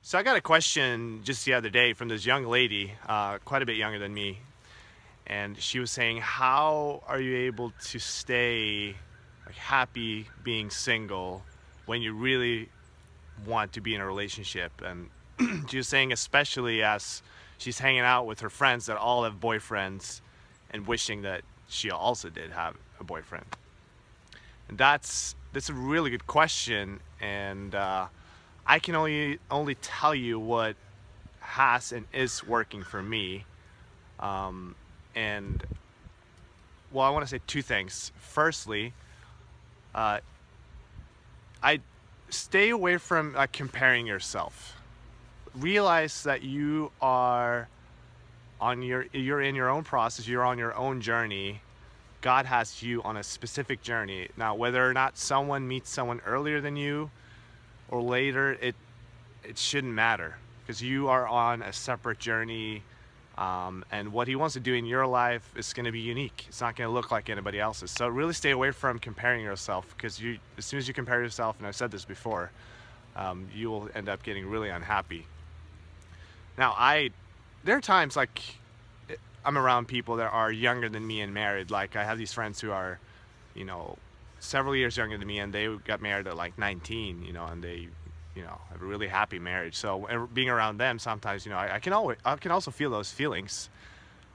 So I got a question just the other day from this young lady, quite a bit younger than me, and she was saying, how are you able to stay happy being single when you really want to be in a relationship? And she was saying, especially as she's hanging out with her friends that all have boyfriends and wishing that she also did have a boyfriend. And that's a really good question, and I can only tell you what has and is working for me. And well, I want to say two things. Firstly, I stay away from comparing yourself. Realize that you're in your own process, you're on your own journey. God has you on a specific journey. Now, whether or not someone meets someone earlier than you or later, it shouldn't matter, because you are on a separate journey, and what he wants to do in your life is going to be unique. It's not going to look like anybody else's. So really stay away from comparing yourself, because as soon as you compare yourself, and I've said this before, you will end up getting really unhappy. Now, there are times like I'm around people that are younger than me and married. Like, I have these friends who are, several years younger than me, and they got married at like 19, and they, have a really happy marriage. So being around them, sometimes, I can also feel those feelings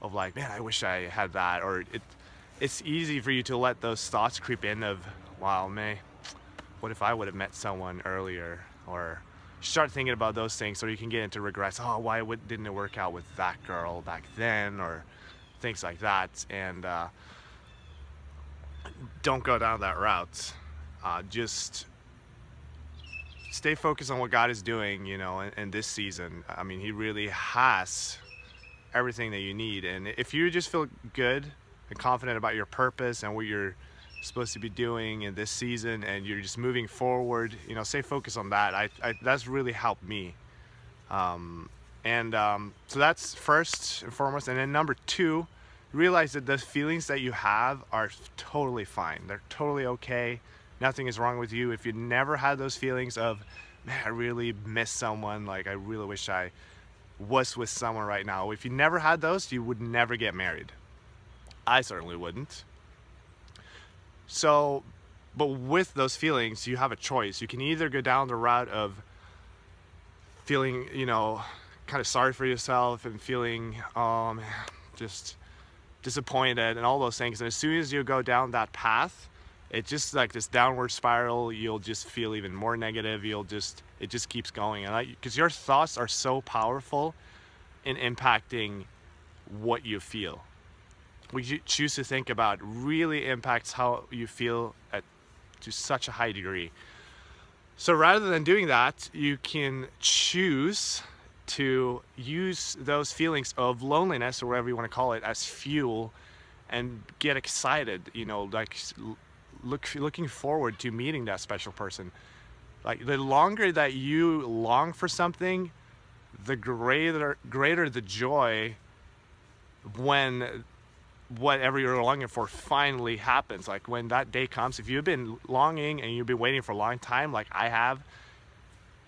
of like, man, I wish I had that. Or it's easy for you to let those thoughts creep in of, wow, man, what if I would have met someone earlier? Or start thinking about those things, or you can get into regrets. Oh, why didn't it work out with that girl back then, or things like that. And don't go down that route. Just stay focused on what God is doing, in this season. I mean, he really has everything that you need. And if you just feel good and confident about your purpose and what you're supposed to be doing in this season, and you're just moving forward, stay focused on that. That's really helped me. So that's first and foremost. And then number two, realize that the feelings that you have are totally fine. They're totally okay. Nothing is wrong with you. If you never had those feelings of, man, I really miss someone, like I really wish I was with someone right now. If you never had those, you would never get married. I certainly wouldn't. So, but with those feelings, you have a choice. You can either go down the route of feeling, kind of sorry for yourself and feeling, oh man, just disappointed and all those things. And as soon as you go down that path, it's just like this downward spiral. You'll just feel even more negative. It just keeps going. And because your thoughts are so powerful in impacting what you feel. What you choose to think about really impacts how you feel to such a high degree. So rather than doing that, you can choose to use those feelings of loneliness, or whatever you want to call it, as fuel, and get excited, like looking forward to meeting that special person. Like, the longer that you long for something, the greater the joy when whatever you're longing for finally happens. Like, when that day comes, if you've been longing and you've been waiting for a long time, like I have,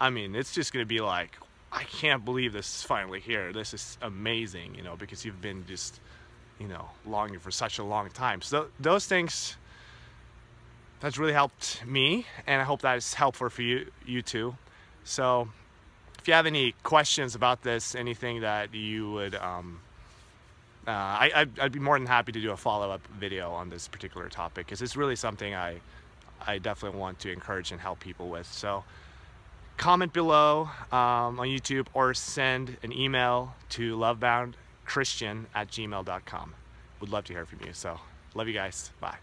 I mean, it's just gonna be like, I can't believe this is finally here. This is amazing, because you've been just, longing for such a long time. So those things, that's really helped me, and I hope that is helpful for you too. So if you have any questions about this, anything that you would, I'd be more than happy to do a follow-up video on this particular topic, because it's really something I definitely want to encourage and help people with. So comment below on YouTube, or send an email to loveboundchristian@gmail.com. Would love to hear from you. So love you guys. Bye.